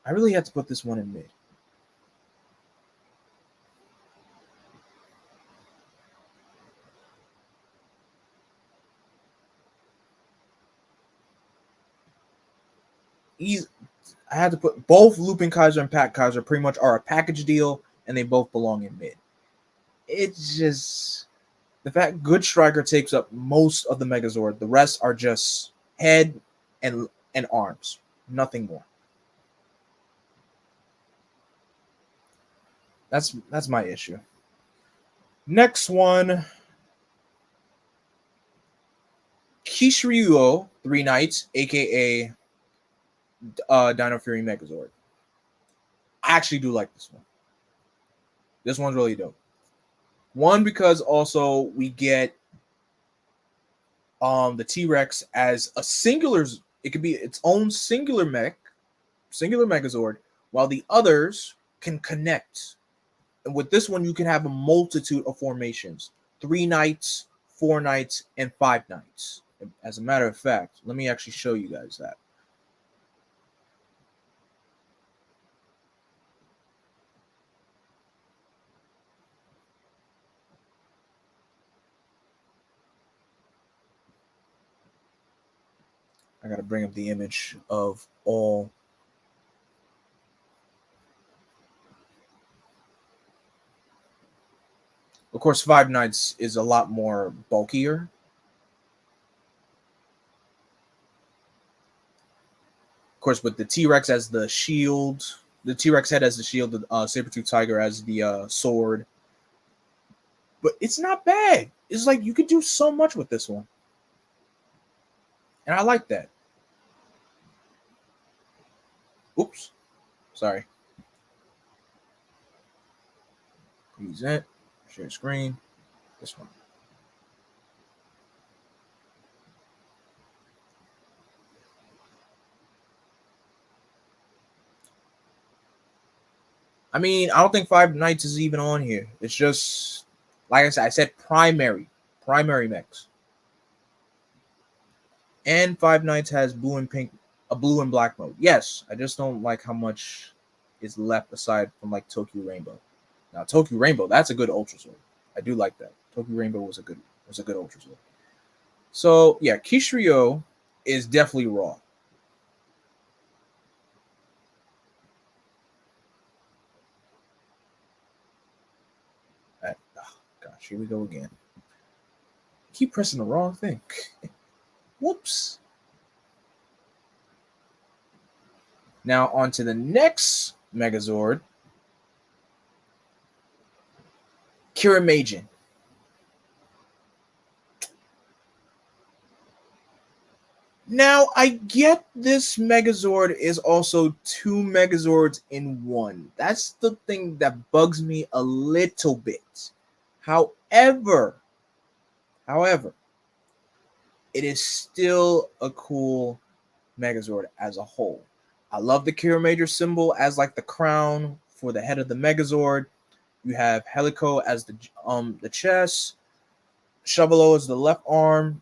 I really have to put this one in mid. I had to put both Lupin Kaiser and Pat Kaiser pretty much are a package deal, and they both belong in mid. It's just the fact Good Striker takes up most of the Megazord. The rest are just head and arms, nothing more. That's my issue. Next one, Kishiryu 3 Knights, aka Dino Fury Megazord. I actually do like this one. This one's really dope. One, because also we get the T-Rex as a singular. It could be its own singular Megazord, while the others can connect. And with this one, you can have a multitude of formations: 3 Knights, 4 Knights, and 5 Knights. As a matter of fact, let me actually show you guys that. I gotta bring up the image of all. Of course, 5 Knights is a lot more bulkier. Of course, with the T-Rex as the shield, the T-Rex head as the shield, the Saber-Tooth Tiger as the sword. But it's not bad. It's like you could do so much with this one. And I like that. Oops. Sorry. Present. Share screen. This one. I mean, I don't think 5 Knights is even on here. It's just, like I said primary mechs. And 5 Knights has blue and pink, a blue and black mode. Yes, I just don't like how much is left aside from like Tokyo Rainbow. Now, Tokyo Rainbow, that's a good Ultra Sword. I do like that. Tokyo Rainbow was a good Ultra Zord. So yeah, Kishrio is definitely raw. Oh, gosh, here we go again. Keep pressing the wrong thing. Whoops. Now on to the next Megazord. Kieren. Now, I get this Megazord is also two Megazords in one. That's the thing that bugs me a little bit. However, it is still a cool Megazord as a whole. I love the Kieren symbol as like the crown for the head of the Megazord. You have Helico as the chest, Shovelo as the left arm,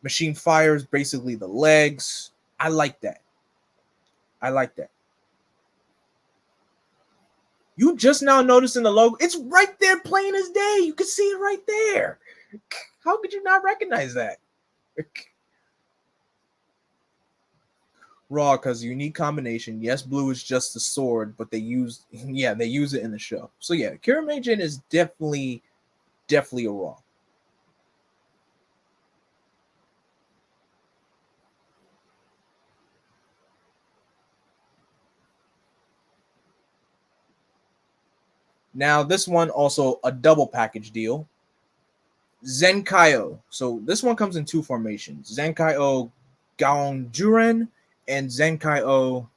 Machine Fire is basically the legs. I like that. You just now noticing the logo. It's right there, plain as day. You can see it right there. How could you not recognize that? Raw, because unique combination. Yes, blue is just the sword, but they use it in the show. So yeah, Kieren is definitely a raw. Now this one also a double package deal. Zenkaio. So this one comes in two formations: Zenkaio Gaonjuren and Zenkaio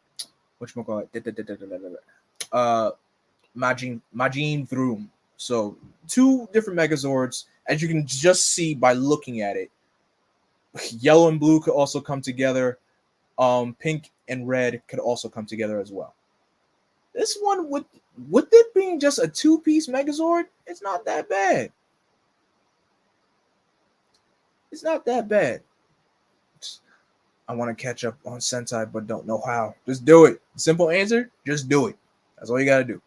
whatchamacallit, Majin Vroom. So two different Megazords, as you can just see by looking at it. Yellow and blue could also come together. Pink and red could also come together as well. This one, with it being just a two-piece Megazord, it's not that bad. It's not that bad. I want to catch up on Sentai, but don't know how. Just do it. Simple answer, just do it. That's all you got to do.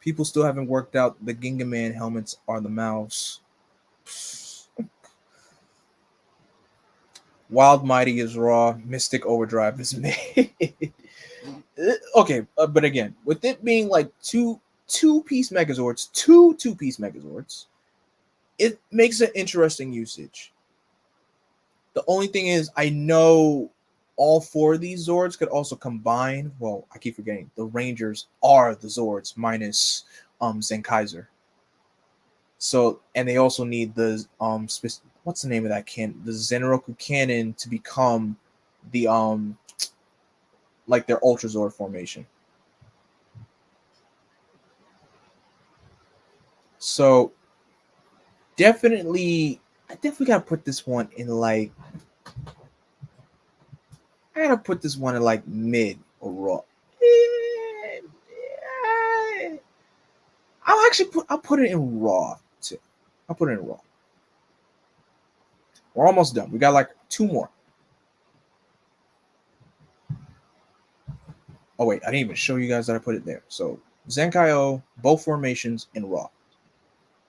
People still haven't worked out the Ginga Man helmets are the mouse. Wild Mighty is raw. Mystic Overdrive is made. Okay, but again, with it being like two-piece Megazords, two-piece Megazords, it makes an interesting usage. The only thing is, I know all four of these Zords could also combine. Well, I keep forgetting the Rangers are the Zords minus Zen Kaiser. So, and they also need the what's the name of that cannon? The Zenroku cannon to become the like their Ultra Zord formation. So I definitely gotta put this one in like mid or raw. I'll put it in raw too. I'll put it in raw. We're almost done. We got like two more. Oh wait, I didn't even show you guys that I put it there. So Zenkaio, both formations in raw.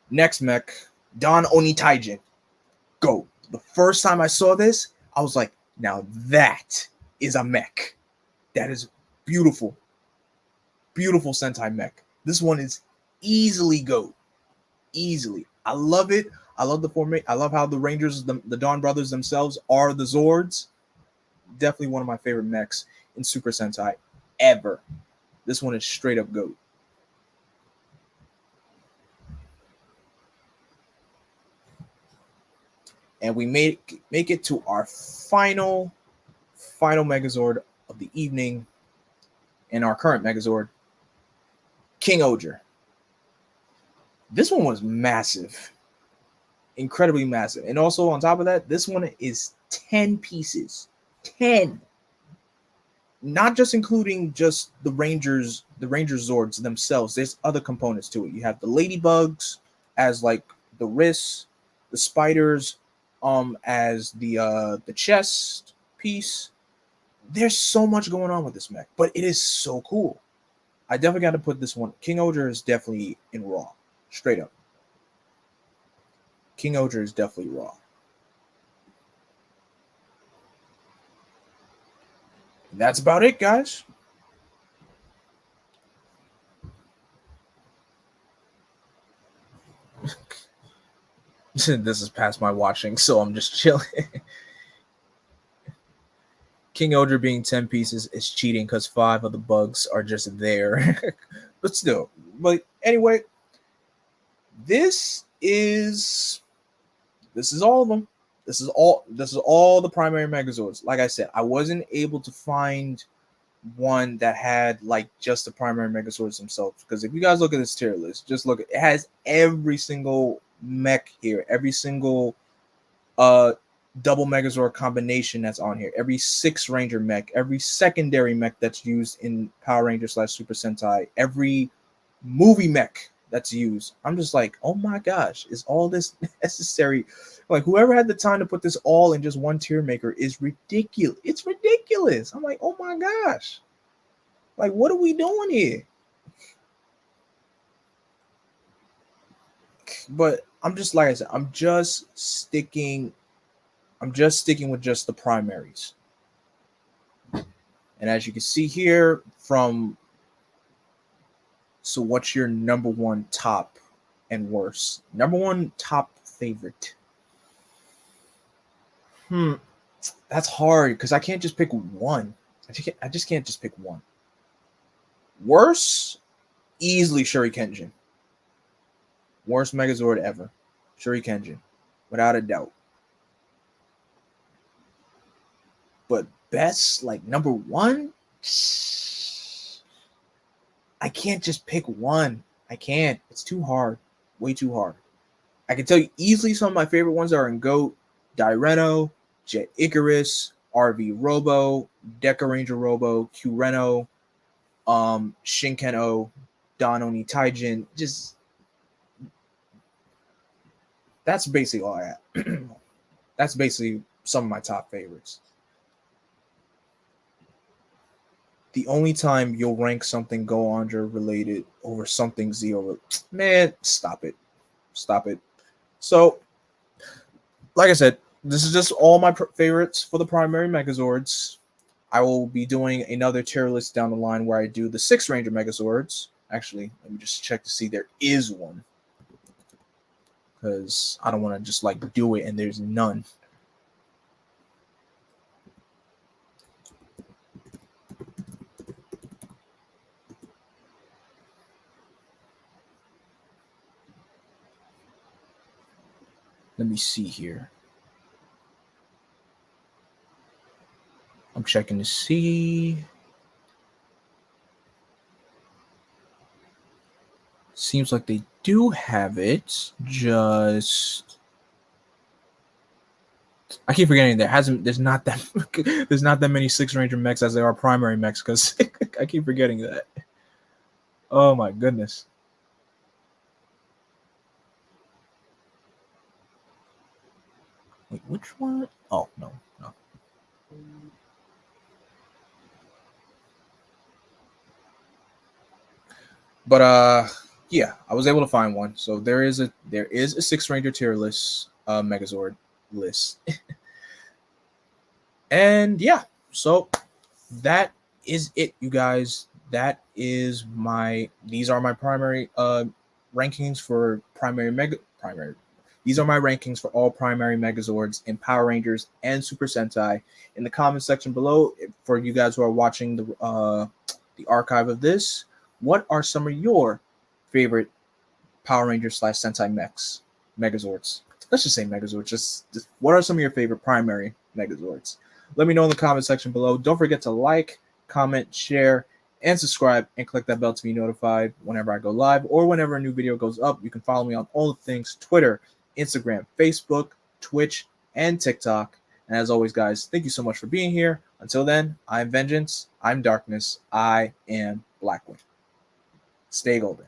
Next mech, Daen Oni Taijin. Go. The first time I saw this, I was like, now that is a mech. That is beautiful. Beautiful Sentai mech. This one is easily GOAT. Easily. I love it. I love the formation. I love how the Rangers, the Daen brothers themselves are the Zords. Definitely one of my favorite mechs in Super Sentai ever. This one is straight up GOAT. And we make it to our final Megazord of the evening, and our current Megazord, King Oger. This one was massive, incredibly massive, and also on top of that, this one is 10 pieces. 10. Not just including just the Ranger Zords themselves. There's other components to it. You have the ladybugs as like the wrists, the spiders as the chest piece. There's so much going on with this mech, but it is so cool. I definitely got to put this one. King Odra is definitely in Raw, straight up. King Odra is definitely Raw. And that's about it, guys. This is past my watching, so I'm just chilling. King Odra being 10 pieces is cheating because 5 of the bugs are just there. But still. But anyway, this is all of them. This is all the primary Megazords. Like I said, I wasn't able to find one that had like just the primary Megazords themselves. Because if you guys look at this tier list, just look, it has every single mech here, every single double Megazord combination that's on here, every 6 Ranger mech, every secondary mech that's used in Power Ranger / Super Sentai, every movie mech that's used. I'm just like, oh my gosh, is all this necessary? Like, whoever had the time to put this all in just one tier maker is ridiculous. It's ridiculous. I'm like, oh my gosh, like, what are we doing here? But I'm just, like I said, I'm just sticking with just the primaries. And as you can see here so what's your number 1 top and worst? Number 1 top favorite. That's hard because I can't just pick one. I just can't just pick one. Worst, easily Sherkenjin. Worst Megazord ever. Sherkenjin, without a doubt. But best, like number 1, I can't just pick one. I can't. It's too hard. Way too hard. I can tell you easily some of my favorite ones are in Goat, Daen, Jet Icarus, RV Robo, Deca Ranger Robo, Kieren, Shinken, Don Oni Taijin. Just, that's basically all I have. That's basically some of my top favorites. The only time you'll rank something Go Andra related over something Zero, man, stop it. So, like I said, this is just all my favorites for the primary Megazords. I will be doing another tier list down the line where I do the 6 Ranger Megazords. Actually, let me just check to see there is one, because I don't want to just like do it and there's none. Let me see here. I'm checking to see. Seems like they do have it. Just, I keep forgetting there's not that many 6 Ranger mechs as there are primary mechs, because I keep forgetting that. Oh my goodness. Wait, which one? Oh, no. But yeah, I was able to find one. So there is a 6 Ranger tier list, Megazord list. And yeah, so that is it, you guys. These are my primary rankings for primary. These are my rankings for all primary Megazords in Power Rangers and Super Sentai. In the comment section below, for you guys who are watching the archive of this, what are some of your favorite Power Rangers / Sentai mechs, Megazords? Let's just say Megazords. Just what are some of your favorite primary Megazords? Let me know in the comment section below. Don't forget to like, comment, share, and subscribe, and click that bell to be notified whenever I go live or whenever a new video goes up. You can follow me on all the things: Twitter, Instagram, Facebook, Twitch, and TikTok. And as always, guys, thank you so much for being here. Until then, I'm Vengeance, I'm Darkness, I am Blackwing. Stay golden.